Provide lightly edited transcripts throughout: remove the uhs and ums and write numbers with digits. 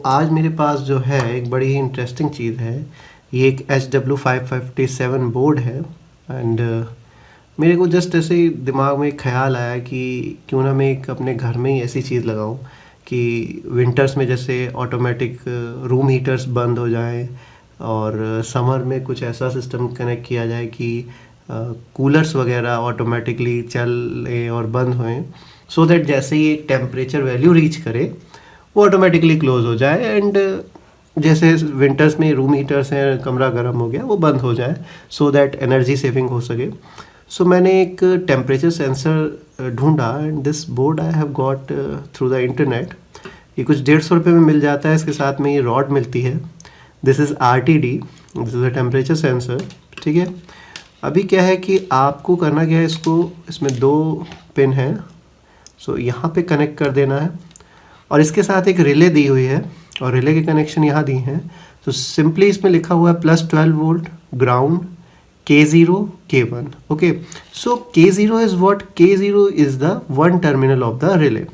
आज मेरे पास जो है एक बड़ी ही इंटरेस्टिंग चीज़ है। ये एक HW557 बोर्ड है एंड मेरे को जस्ट ऐसे ही दिमाग में एक ख़्याल आया कि क्यों ना मैं एक अपने घर में ही ऐसी चीज़ लगाऊं कि विंटर्स में जैसे ऑटोमेटिक रूम हीटर्स बंद हो जाएं और समर में कुछ ऐसा सिस्टम कनेक्ट किया जाए कि कूलर्स वगैरह ऑटोमेटिकली चलें और बंद होएं, सो दैट जैसे ही एक टेम्परेचर वैल्यू रीच करे वो ऑटोमेटिकली क्लोज हो जाए एंड जैसे विंटर्स में रूम हीटर्स हैं, कमरा गर्म हो गया वो बंद हो जाए, सो दैट एनर्जी सेविंग हो सके। मैंने एक टेम्परेचर सेंसर ढूंढा and this board I have got through the internet. ये कुछ 150 रुपये में मिल जाता है, इसके साथ में ये रॉड मिलती है। This is RTD, this is a temperature sensor. ठीक है, अभी क्या है कि आपको करना क्या है, इसमें 2 पिन हैं, यहाँ पे कनेक्ट कर देना है और इसके साथ एक रिले दी हुई है और रिले के कनेक्शन यहाँ दी हैं। सिंपली इसमें लिखा हुआ है +12 volt ground K0 K1। Okay, so K0 is what, K0 is the one terminal of the relay.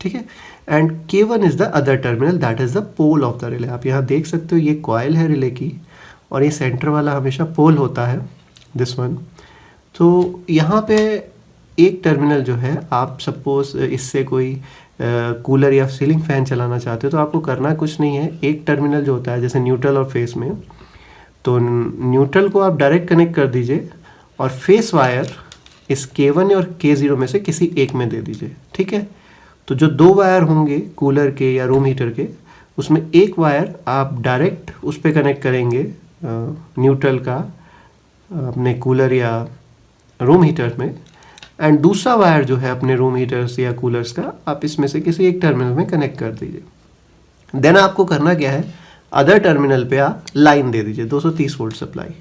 ठीक है, and K1 is the other terminal, that is the pole of the relay. आप यहाँ देख सकते हो ये कॉइल है relay की और ये सेंटर वाला हमेशा पोल होता है, दिस वन। तो यहाँ पे एक टर्मिनल जो है, आप सपोज इससे कोई कूलर या सीलिंग फैन चलाना चाहते हो तो आपको करना कुछ नहीं है। एक टर्मिनल जो होता है जैसे न्यूट्रल और फेस में, तो न्यूट्रल को आप डायरेक्ट कनेक्ट कर दीजिए और फेस वायर इस K1 और K0 में से किसी एक में दे दीजिए। ठीक है, तो जो 2 वायर होंगे कूलर के या रूम हीटर के, उसमें एक वायर आप डायरेक्ट उस पर कनेक्ट करेंगे न्यूट्रल का अपने कूलर या रूम हीटर में, एंड दूसरा वायर जो है अपने रूम हीटर्स या कूलर्स का आप इसमें से किसी एक टर्मिनल में कनेक्ट कर दीजिए। देन आपको करना क्या है, अदर टर्मिनल पे आप लाइन दे दीजिए 230 वोल्ट सप्लाई।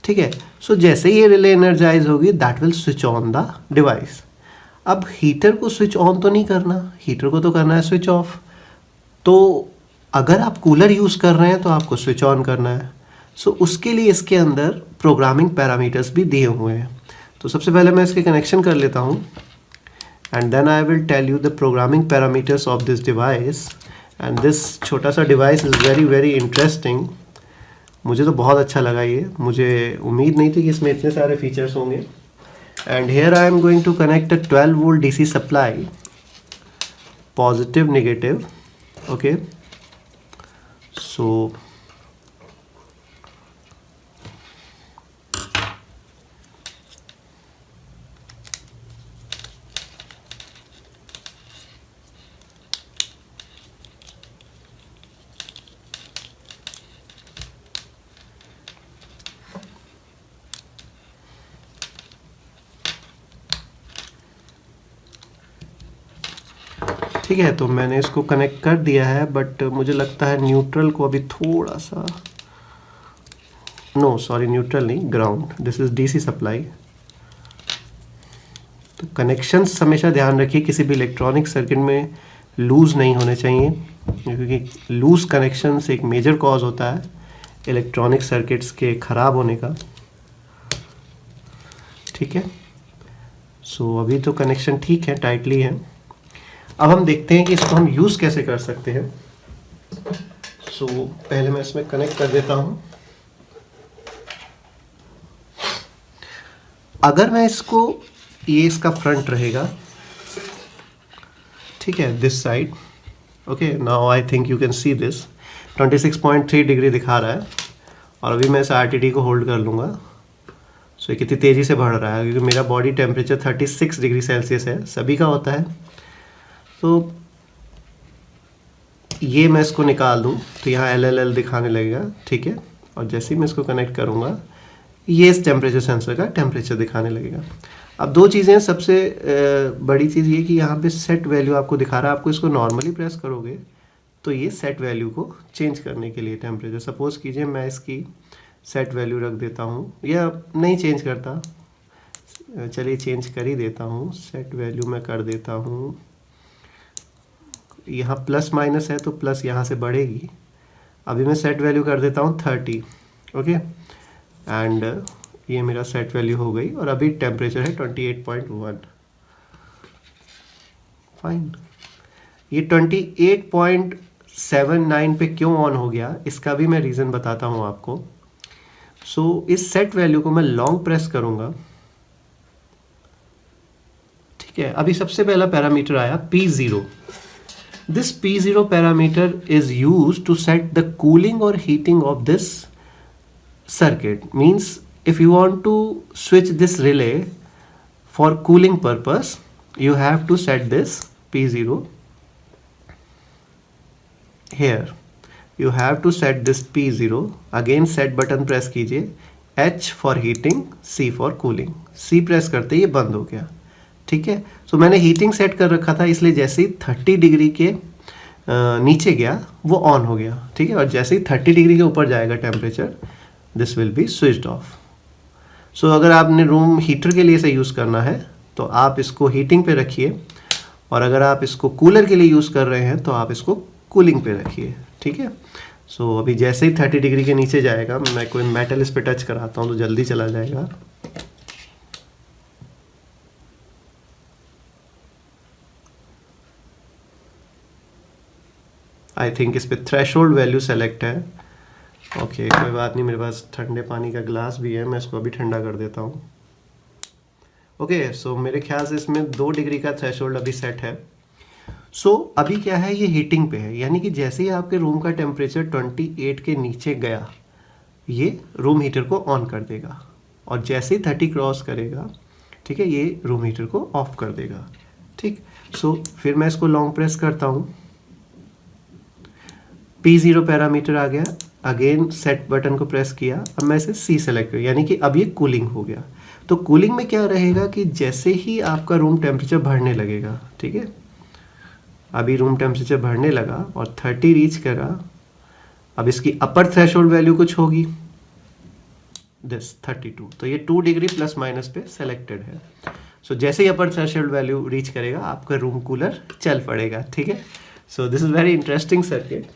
ठीक है, जैसे ही ये रिले एनर्जाइज होगी that will switch on the device. अब हीटर को स्विच ऑन तो नहीं करना, हीटर को तो करना है स्विच ऑफ। तो अगर आप कूलर यूज़ कर रहे हैं तो आपको स्विच ऑन करना है। उसके लिए इसके अंदर प्रोग्रामिंग पैरामीटर्स भी दिए हुए हैं। तो सबसे पहले मैं इसके कनेक्शन कर लेता हूँ and then I will tell you the programming parameters of this device. And this छोटा सा device is very very interesting. मुझे तो बहुत अच्छा लगा ये, मुझे उम्मीद नहीं थी कि इसमें इतने सारे फीचर्स होंगे। And here I am going to connect a 12 volt DC supply, positive negative. Okay, so ठीक है, तो मैंने इसको कनेक्ट कर दिया है, बट मुझे लगता है न्यूट्रल को अभी थोड़ा सा, नो सॉरी न्यूट्रल नहीं, ground, this is DC supply. तो कनेक्शंस हमेशा ध्यान रखिए, किसी भी इलेक्ट्रॉनिक सर्किट में लूज़ नहीं होने चाहिए, क्योंकि लूज़ कनेक्शंस एक मेजर कॉज होता है इलेक्ट्रॉनिक सर्किट्स के ख़राब होने का। ठीक है, अभी तो कनेक्शन ठीक है, टाइटली है। अब हम देखते हैं कि इसको हम यूज़ कैसे कर सकते हैं। पहले मैं इसमें कनेक्ट कर देता हूं। अगर मैं इसको, ये इसका फ्रंट रहेगा, ठीक है, this side. Okay, now I think you can see this 26.3 degree दिखा रहा है और अभी मैं इस RTD को होल्ड कर लूँगा। ये कितनी तेज़ी से बढ़ रहा है, क्योंकि मेरा बॉडी टेम्परेचर 36 डिग्री सेल्सियस है, सभी का होता है। तो ये मैं इसको निकाल दूँ तो यहाँ LLL दिखाने लगेगा। ठीक है, और जैसे ही मैं इसको कनेक्ट करूँगा ये इस टेम्परेचर सेंसर का टेम्परेचर दिखाने लगेगा। अब 2 चीज़ें, सबसे बड़ी चीज़ ये कि यहाँ पे सेट वैल्यू आपको दिखा रहा है। आपको इसको नॉर्मली प्रेस करोगे तो ये सेट वैल्यू को चेंज करने के लिए टेम्परेचर, सपोज़ कीजिए मैं इसकी सेट वैल्यू रख देता हूँ, या नहीं चेंज करता, चलिए चेंज कर ही देता हूँ। सेट वैल्यू मैं कर देता हूँ, यहाँ प्लस माइनस है तो प्लस यहाँ से बढ़ेगी। अभी मैं सेट वैल्यू कर देता हूँ 30। ओके, एंड ये मेरा सेट वैल्यू हो गई और अभी टेम्परेचर है 28.1। फाइन, ये 28 7-9 पे क्यों ऑन हो गया, इसका भी मैं रीज़न बताता हूँ आपको। सो इस सेट वैल्यू को मैं लॉन्ग प्रेस करूँगा, ठीक है। अभी सबसे पहला पैरामीटर आया P0। This P0 parameter is use to set the cooling और heating off this circuit. Means if you want to switch this relay for cooling purpose, you have to set this P0 here. You have to set this P0. Again set button press कीजिए, H for heating, C for cooling. C press करते ये बंद हो गया, ठीक है। सो मैंने heating set कर रखा था, इसलिए जैसे ही 30 डिग्री के नीचे गया वो ऑन हो गया, ठीक है। और जैसे ही 30 डिग्री के ऊपर जाएगा temperature, this will be switched off. So अगर आपने रूम हीटर के लिए इसे यूज़ करना है तो आप इसको हीटिंग पे रखिए, और अगर आप इसको कूलर के लिए यूज़ कर रहे हैं तो आप इसको कूलिंग पे रखिए, ठीक है। सो अभी जैसे ही 30 डिग्री के नीचे जाएगा, मैं कोई मेटल इस पे टच कराता हूँ तो जल्दी चला जाएगा। आई थिंक इस पे थ्रेशोल्ड वैल्यू सेलेक्ट है। ओके कोई बात नहीं, मेरे पास ठंडे पानी का ग्लास भी है, मैं इसको अभी ठंडा कर देता हूँ। ओके सो मेरे ख्याल से इसमें 2 डिग्री का थ्रेशोल्ड अभी सेट है। सो अभी क्या है, ये हीटिंग पे है, यानी कि जैसे ही आपके रूम का टेम्परेचर 28 के नीचे गया, ये रूम हीटर को ऑन कर देगा, और जैसे ही 30 क्रॉस करेगा, ठीक है, ये रूम हीटर को ऑफ कर देगा, ठीक। सो फिर मैं इसको लॉन्ग प्रेस करता हूँ, P0 पैरामीटर आ गया, अगेन सेट बटन को प्रेस किया, अब मैं इसे C सेलेक्ट किया, यानी कि अब ये कूलिंग हो गया। तो कूलिंग में क्या रहेगा कि जैसे ही आपका रूम टेम्परेचर बढ़ने लगेगा, ठीक है, अभी रूम टेम्परेचर बढ़ने लगा और 30 रीच करा, अब इसकी अपर थ्रेशोल्ड वैल्यू कुछ होगी, दिस 32, तो ये 2 डिग्री प्लस माइनस पे सेलेक्टेड है। सो जैसे ही अपर थ्रेशोल्ड वैल्यू रीच करेगा, आपका रूम कूलर चल पड़ेगा, ठीक है। So this is very interesting circuit.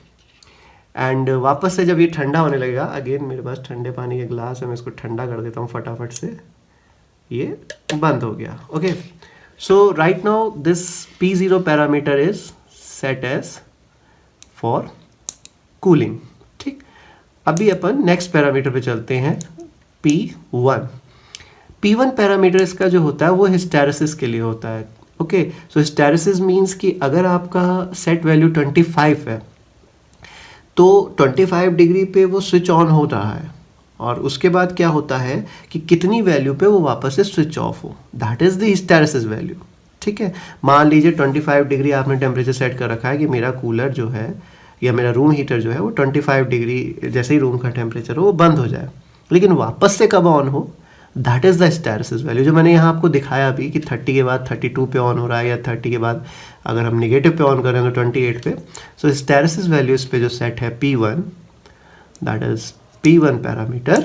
And वापस से जब ये ठंडा होने लगेगा, अगेन मेरे पास ठंडे पानी का ग्लास है, मैं इसको ठंडा कर देता हूँ फटाफट से, ये बंद हो गया। Okay so right now this P0 parameter is set as for cooling, ठीक। अभी अपन नेक्स्ट पैरामीटर पे चलते हैं, P1। P1 पैरामीटर इसका जो होता है वो हिस्टेरेसिस के लिए होता है। ओके सो हिस्टेरेसिस मीन्स कि अगर आपका सेट वैल्यू 25 है तो 25 डिग्री पे वो स्विच ऑन हो रहा है, और उसके बाद क्या होता है कि कितनी वैल्यू पे वो वापस से स्विच ऑफ हो, that is the hysteresis value, ठीक है। मान लीजिए 25 डिग्री आपने टेम्परेचर सेट कर रखा है कि मेरा कूलर जो है या मेरा रूम हीटर जो है वो 25 डिग्री जैसे ही रूम का टेम्परेचर हो वो बंद हो जाए, लेकिन वापस से कब ऑन हो, that is the hysteresis value, जो मैंने यहाँ आपको दिखाया अभी कि 30 के बाद 32 पे ऑन हो रहा है, या 30 के बाद अगर हम नेगेटिव पे ऑन करें तो 28 पे। सो हिस्टेरेसिस वैल्यू इस पे जो सेट है P1, that is P1 parameter,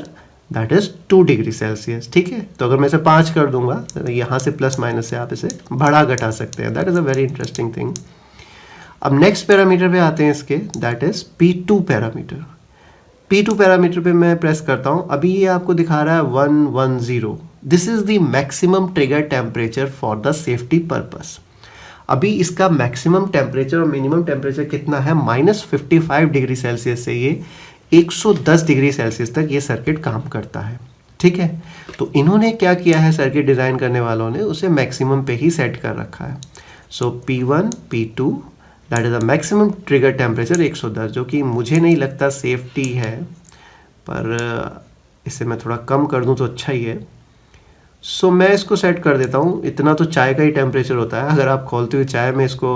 that is 2 degree Celsius, ठीक है। तो अगर मैं इसे 5 कर दूंगा तो यहाँ से प्लस माइनस से आप इसे बढ़ा घटा सकते हैं, that is a very interesting thing. अब नेक्स्ट पैरामीटर पे आते हैं इसके, that is P2 parameter. P2 parameter पे मैं प्रेस करता हूँ, अभी ये आपको दिखा रहा है 110। This is the maximum trigger temperature for the safety purpose. अभी इसका मैक्सिमम टेम्परेचर और मिनिमम टेम्परेचर कितना है, -55 डिग्री सेल्सियस से ये 110 डिग्री सेल्सियस तक ये सर्किट काम करता है, ठीक है। तो इन्होंने क्या किया है, सर्किट डिज़ाइन करने वालों ने उसे मैक्सिमम पे ही सेट कर रखा है। सो P1 P2 that is the maximum trigger temperature 110, जो कि मुझे नहीं लगता सेफ्टी है, पर इसे मैं थोड़ा कम कर दूं तो अच्छा ही है। सो मैं इसको सेट कर देता हूँ, इतना तो चाय का ही टेम्परेचर होता है। अगर आप खोलते हुए चाय में इसको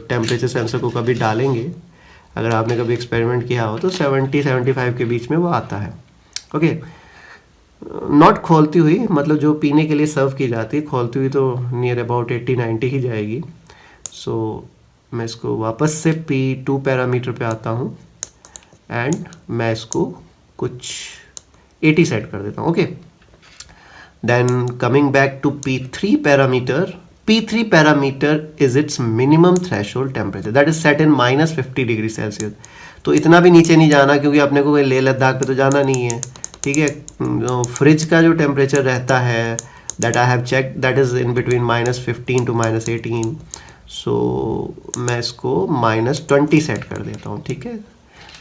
टेम्परेचर सेंसर को कभी डालेंगे, अगर आपने कभी एक्सपेरिमेंट किया हो, तो 70-75 के बीच में वो आता है। ओके नॉट खोलती हुई, मतलब जो पीने के लिए सर्व की जाती है, खोलती हुई तो नियर अबाउट 80-90 ही जाएगी। सो मैं इसको वापस से P2 पैरामीटर पे आता हूँ एंड मैं इसको कुछ 80 सेट कर देता हूँ। Okay then coming back to P3 parameter, P3 parameter is its minimum threshold temperature, that is set in -50 degree Celsius. तो इतना भी नीचे नहीं जाना, क्योंकि अपने को लेह लद्दाख पे तो जाना नहीं है, ठीक है। फ्रिज का जो टेम्परेचर रहता है, that I have check, that is in between -15 to -18। So मैं इसको -20 सेट कर देता हूँ, ठीक है।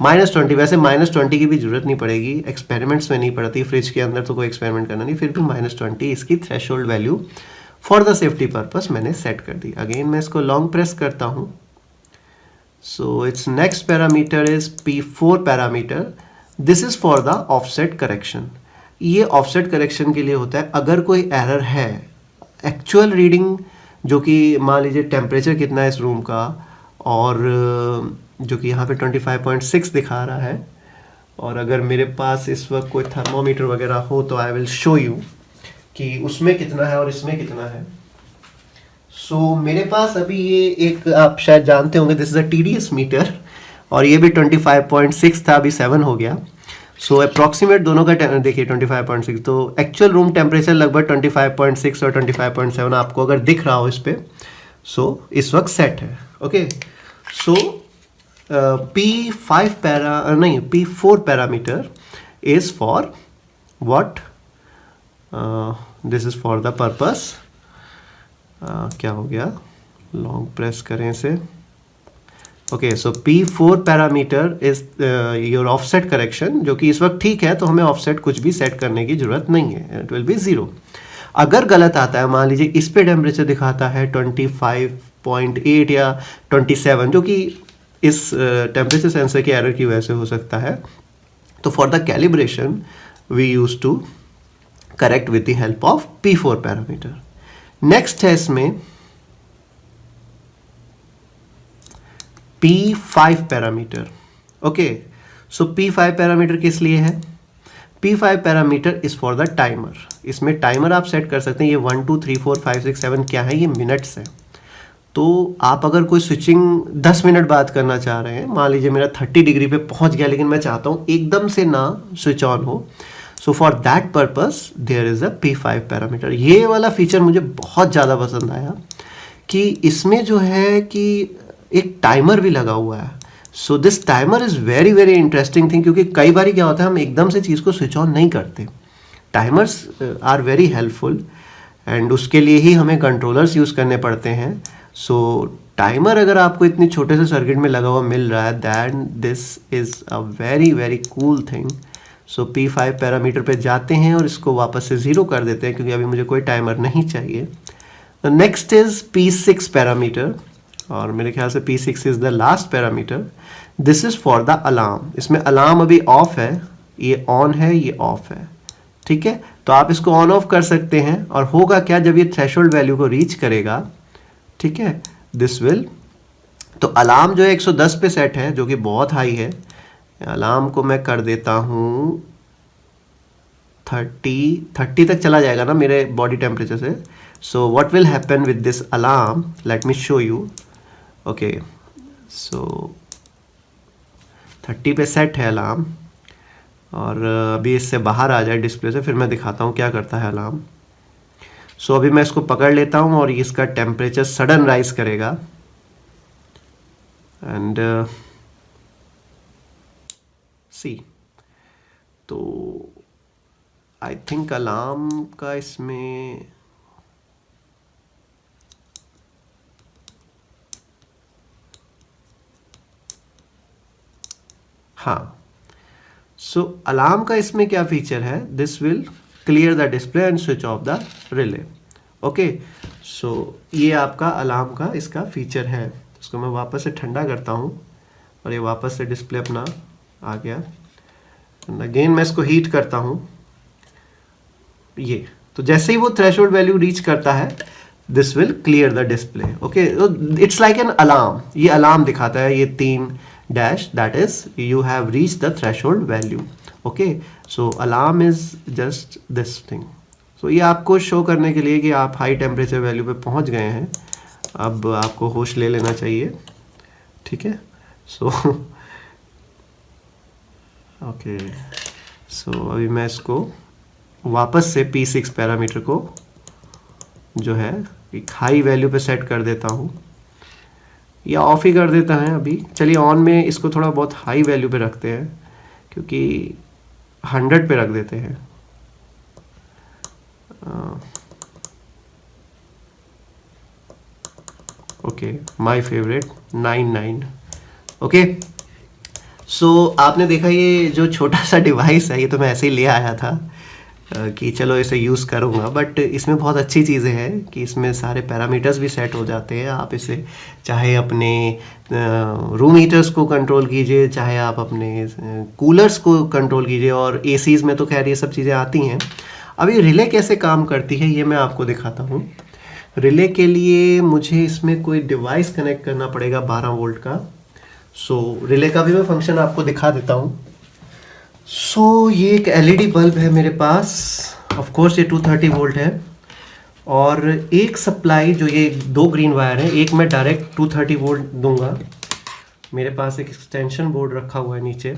-20, वैसे -20 की भी ज़रूरत नहीं पड़ेगी, एक्सपेरिमेंट्स में नहीं पड़ती, फ्रिज के अंदर तो कोई एक्सपेरिमेंट करना नहीं, फिर भी -20 इसकी threshold value for the safety purpose मैंने सेट कर दी। अगेन मैं इसको लॉन्ग प्रेस करता हूँ। So it's next parameter is P4 parameter, this is for the offset correction. ये ऑफसेट करेक्शन के लिए होता है अगर कोई एरर है, एक्चुअल रीडिंग जो कि मान लीजिए टेम्परेचर कितना है इस रूम का, और जो कि यहाँ पे 25.6 दिखा रहा है, और अगर मेरे पास इस वक्त कोई थर्मोमीटर वगैरह हो तो आई विल शो यू कि उसमें कितना है और इसमें कितना है। सो मेरे पास अभी ये एक, आप शायद जानते होंगे, this is a TDS meter, और ये भी 25.6 था, अभी 7 हो गया। सो अप्रॉक्सीमेट दोनों का देखिए 25.6, तो एक्चुअल रूम टेम्परेचर लगभग 25.6 और 25.7 आपको अगर दिख रहा हो इस पे, सो इस वक्त सेट है। Okay, so P4 parameter is for what, this is for the purpose, क्या हो गया, लॉन्ग प्रेस करें इसे। Okay, so P4 parameter is your offset correction, जो कि इस वक्त ठीक है, तो हमें ऑफसेट कुछ भी सेट करने की जरूरत नहीं है, इट विल बी 0। अगर गलत आता है, मान लीजिए इस पे टेम्परेचर दिखाता है 25.8 या 27, जो कि इस टेम्परेचर सेंसर के एरर की वजह से हो सकता है, तो for the calibration we use to correct with the help of P4 parameter. Next है इसमें P5 पैरामीटर। ओके, सो P5 पैरामीटर किस लिए है? P5 parameter is for the timer. इसमें टाइमर आप सेट कर सकते हैं, ये 1 2 3 4 5 6 7 क्या है, ये मिनट्स है। तो आप अगर कोई स्विचिंग 10 मिनट बाद करना चाह रहे हैं, मान लीजिए मेरा 30 डिग्री पे पहुंच गया, लेकिन मैं चाहता हूं एकदम से ना स्विच ऑन हो, so for that purpose there is a P5 parameter. ये वाला फीचर मुझे बहुत ज़्यादा पसंद आया कि इसमें जो है कि एक टाइमर भी लगा हुआ है। So this timer is very very interesting thing, क्योंकि कई बार क्या होता है हम एकदम से चीज़ को स्विच ऑन नहीं करते। Timers are very helpful, and उसके लिए ही हमें कंट्रोलर्स यूज़ करने पड़ते हैं। सो टाइमर अगर आपको इतनी छोटे से सर्किट में लगा हुआ मिल रहा है, then this is a very very cool thing. So P5 parameter पे जाते हैं और इसको वापस से 0 कर देते हैं, क्योंकि अभी मुझे कोई टाइमर नहीं चाहिए। नेक्स्ट इज़ P6 पैरामीटर, और मेरे ख्याल से P6 is the last parameter. This is for the alarm. इसमें अलार्म अभी ऑफ है, ये ऑन है, ये ऑफ है, ठीक है। तो आप इसको ऑन ऑफ कर सकते हैं, और होगा क्या, जब ये थ्रेशोल्ड वैल्यू को रीच करेगा, ठीक है, दिस विल, तो अलार्म जो है 110 पे सेट है, जो कि बहुत हाई है। अलार्म को मैं कर देता हूँ 30 तक चला जाएगा ना मेरे बॉडी टेम्परेचर से। So what will happen with this alarm, let me show you. Okay, so 30 पे सेट है अलार्म, और अभी इससे बाहर आ जाए डिस्प्ले से, फिर मैं दिखाता हूँ क्या करता है अलार्म। सो अभी मैं इसको पकड़ लेता हूँ और इसका टेम्परेचर सडन राइज करेगा, एंड सी, तो आई थिंक अलार्म का इसमें हाँ, सो अलार्म का इसमें क्या फीचर है, this will clear the display and switch off the relay. Okay, so ये आपका अलार्म का इसका फीचर है। इसको मैं वापस से ठंडा करता हूँ, और ये वापस से डिस्प्ले अपना आ गया, एंड अगेन मैं इसको हीट करता हूँ। ये तो जैसे ही वो थ्रेशोल्ड वैल्यू रीच करता है, this will clear the display. Okay, it's like an alarm, ये अलार्म दिखाता है, ये 3 dash, that is you have reach the threshold value. Okay, so alarm is just this thing. So ये आपको show करने के लिए कि आप हाई टेम्परेचर वैल्यू पे पहुंच गए हैं, अब आपको होश ले लेना चाहिए, ठीक है। सो ओके, सो अभी मैं इसको वापस से P6 पैरामीटर को जो है एक हाई वैल्यू पे सेट कर देता हूँ, या ऑफ ही कर देता है अभी। चलिए ऑन में इसको थोड़ा बहुत हाई वैल्यू पे रखते हैं, क्योंकि 100 पे रख देते हैं। Okay, my favourite 99। ओके, सो आपने देखा ये जो छोटा सा डिवाइस है, ये तो मैं ऐसे ही ले आया था कि चलो इसे यूज़ करूँगा, बट इसमें बहुत अच्छी चीज़ें हैं कि इसमें सारे पैरामीटर्स भी सेट हो जाते हैं। आप इसे चाहे अपने रूम हीटर्स को कंट्रोल कीजिए, चाहे आप अपने कूलर्स को कंट्रोल कीजिए, और एसीज़ में तो खैर ये सब चीज़ें आती हैं। अभी रिले कैसे काम करती है ये मैं आपको दिखाता हूँ। रिले के लिए मुझे इसमें कोई डिवाइस कनेक्ट करना पड़ेगा 12 वोल्ट का। सो रिले का भी मैं फंक्शन आपको दिखा देता हूँ। सो ये एक एलईडी बल्ब है मेरे पास, ऑफ कोर्स ये 230 वोल्ट है, और एक सप्लाई जो ये 2 ग्रीन वायर है, एक मैं डायरेक्ट 230 वोल्ट दूंगा। मेरे पास एक एक्सटेंशन बोर्ड रखा हुआ है नीचे,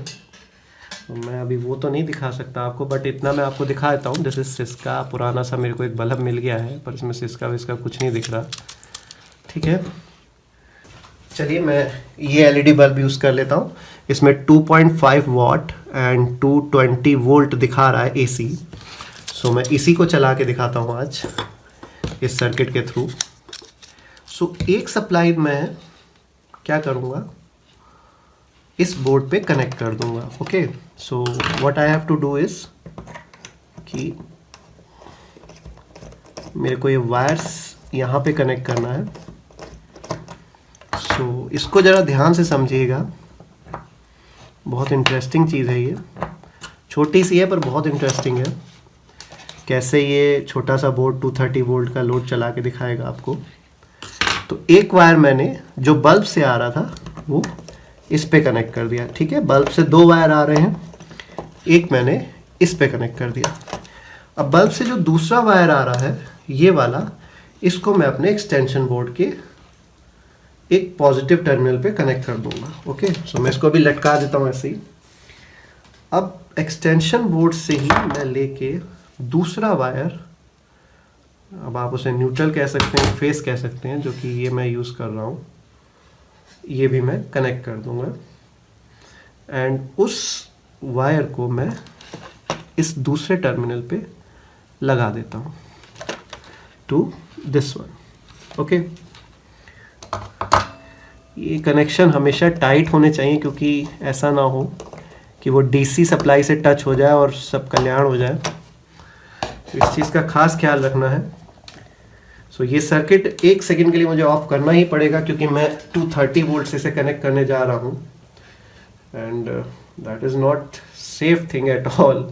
तो मैं अभी वो तो नहीं दिखा सकता आपको, बट इतना मैं आपको दिखा देता हूँ। जैसे सिस्का पुराना सा मेरे को एक बल्ब मिल गया है, पर इसमें सिस्का विस्का कुछ नहीं दिख रहा। ठीक है, चलिए मैं ये एलईडी बल्ब यूज़ कर लेता हूँ। इसमें 2.5 वाट एंड 220 वोल्ट दिखा रहा है एसी। सो मैं इसी को चला के दिखाता हूँ आज इस सर्किट के थ्रू। सो एक सप्लाई मैं क्या करूँगा, इस बोर्ड पे कनेक्ट कर दूँगा। Okay, so what I have to do is कि मेरे को ये वायर्स यहाँ पे कनेक्ट करना है। सो इसको ज़रा ध्यान से समझिएगा, बहुत इंटरेस्टिंग चीज़ है ये। छोटी सी है पर बहुत इंटरेस्टिंग है। कैसे ये छोटा सा बोर्ड 230 वोल्ट का लोड चला के दिखाएगा आपको। तो एक वायर मैंने जो बल्ब से आ रहा था वो इस पे कनेक्ट कर दिया। ठीक है, बल्ब से 2 वायर आ रहे हैं, एक मैंने इस पे कनेक्ट कर दिया। अब बल्ब से जो दूसरा वायर आ रहा है ये वाला, इसको मैं अपने एक्सटेंशन बोर्ड के एक पॉजिटिव टर्मिनल पे कनेक्ट कर दूंगा। ओके, सो मैं इसको अभी लटका देता हूँ ऐसे ही। अब एक्सटेंशन बोर्ड से ही मैं लेके दूसरा वायर, अब आप उसे न्यूट्रल कह सकते हैं, फेस कह सकते हैं, जो कि ये मैं यूज़ कर रहा हूँ, ये भी मैं कनेक्ट कर दूंगा। एंड उस वायर को मैं इस दूसरे टर्मिनल पे लगा देता हूँ टू दिस वन। ओके, ये कनेक्शन हमेशा टाइट होने चाहिए, क्योंकि ऐसा ना हो कि वो डीसी सप्लाई से टच हो जाए और सब कल्याण हो जाए। इस चीज़ का खास ख्याल रखना है। सो ये सर्किट 1 सेकंड के लिए मुझे ऑफ करना ही पड़ेगा, क्योंकि मैं 230 वोल्ट से इसे कनेक्ट करने जा रहा हूँ, and that is not safe thing at all.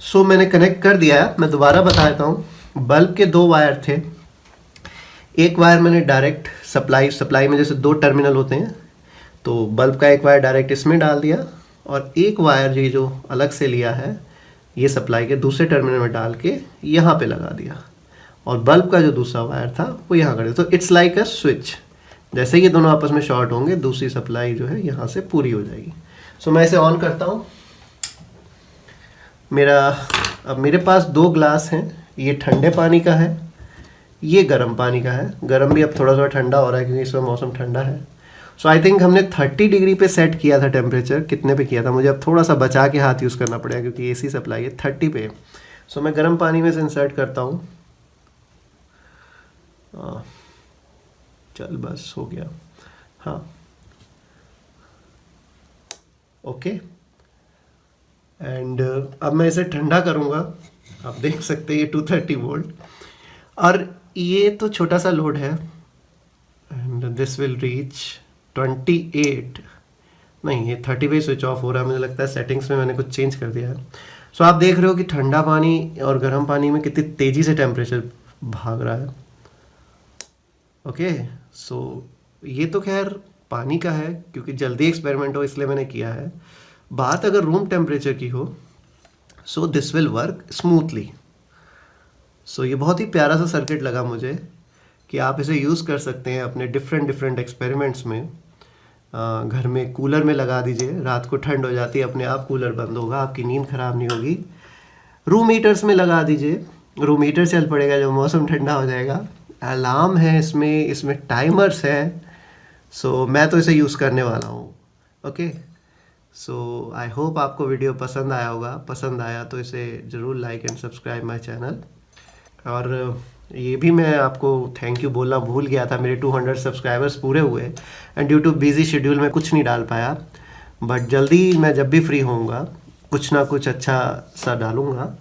So मैंने कनेक्ट कर दिया है। मैं दोबारा बता देता हूँ। बल्ब के 2 वायर थे, एक वायर मैंने डायरेक्ट सप्लाई में जैसे 2 टर्मिनल होते हैं, तो बल्ब का एक वायर डायरेक्ट इसमें डाल दिया, और एक वायर ये जो अलग से लिया है ये सप्लाई के दूसरे टर्मिनल में डाल के यहाँ पे लगा दिया, और बल्ब का जो दूसरा वायर था वो यहाँ कर दिया। तो इट्स लाइक अ स्विच, जैसे ये दोनों आपस में शॉर्ट होंगे दूसरी सप्लाई जो है यहाँ से पूरी हो जाएगी। सो मैं इसे ऑन करता हूँ। अब मेरे पास 2 ग्लास हैं, ये ठंडे पानी का है, ये गर्म पानी का है। गर्म भी अब थोड़ा थोड़ा ठंडा हो रहा है क्योंकि इस वक्त मौसम ठंडा है। सो आई थिंक हमने 30 डिग्री पे सेट किया था टेम्परेचर, कितने पे किया था मुझे अब थोड़ा सा बचा के हाथ यूज़ करना पड़ेगा क्योंकि एसी सप्लाई है 30 पे। सो मैं गर्म पानी में से इंसर्ट करता हूँ। चल बस हो गया। हाँ, ओके, एंड अब मैं इसे ठंडा करूँगा। आप देख सकते हैं ये 230 वोल्ट, और ये तो छोटा सा लोड है, एंड दिस विल रीच 28, नहीं ये 30 पे स्विच ऑफ हो रहा है। मुझे लगता है सेटिंग्स में मैंने कुछ चेंज कर दिया है। सो आप देख रहे हो कि ठंडा पानी और गर्म पानी में कितनी तेज़ी से टेम्परेचर भाग रहा है। ओके, सो ये तो खैर पानी का है क्योंकि जल्दी एक्सपेरिमेंट हो इसलिए मैंने किया है। बात अगर रूम टेम्परेचर की हो, so this will work smoothly. So ये बहुत ही प्यारा सा सर्किट लगा मुझे कि आप इसे यूज़ कर सकते हैं अपने डिफरेंट एक्सपेरिमेंट्स में। घर में कूलर में लगा दीजिए, रात को ठंड हो जाती है अपने आप कूलर बंद होगा, आपकी नींद ख़राब नहीं होगी। रूम हीटर्स में लगा दीजिए, रूम हीटर चल पड़ेगा जब मौसम ठंडा हो जाएगा। अलार्म है इसमें टाइमर्स हैं। सो मैं तो इसे यूज़ करने वाला हूँ। ओके, सो आई होप आपको वीडियो पसंद आया होगा। पसंद आया तो इसे ज़रूर like and subscribe my channel. और ये भी मैं आपको थैंक यू बोलना भूल गया था, मेरे 200 सब्सक्राइबर्स पूरे हुए and due too busy schedule में कुछ नहीं डाल पाया, बट जल्दी मैं जब भी फ्री होऊंगा कुछ ना कुछ अच्छा सा डालूंगा।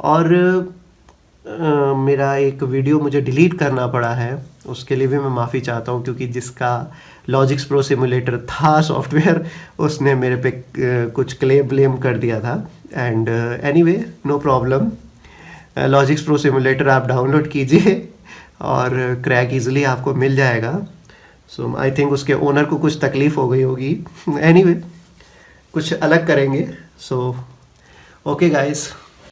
और मेरा एक वीडियो मुझे डिलीट करना पड़ा है, उसके लिए भी मैं माफ़ी चाहता हूँ, क्योंकि जिसका लॉजिक्स प्रो सिमुलेटर था सॉफ्टवेयर, उसने मेरे पे कुछ क्लेम ब्लेम कर दिया था। And anyway no problem, LogixPro simulator आप डाउनलोड कीजिए और क्रैक इजीली आपको मिल जाएगा। सो आई थिंक उसके ओनर को कुछ तकलीफ़ हो गई होगी। एनीवे कुछ अलग करेंगे। So okay guys,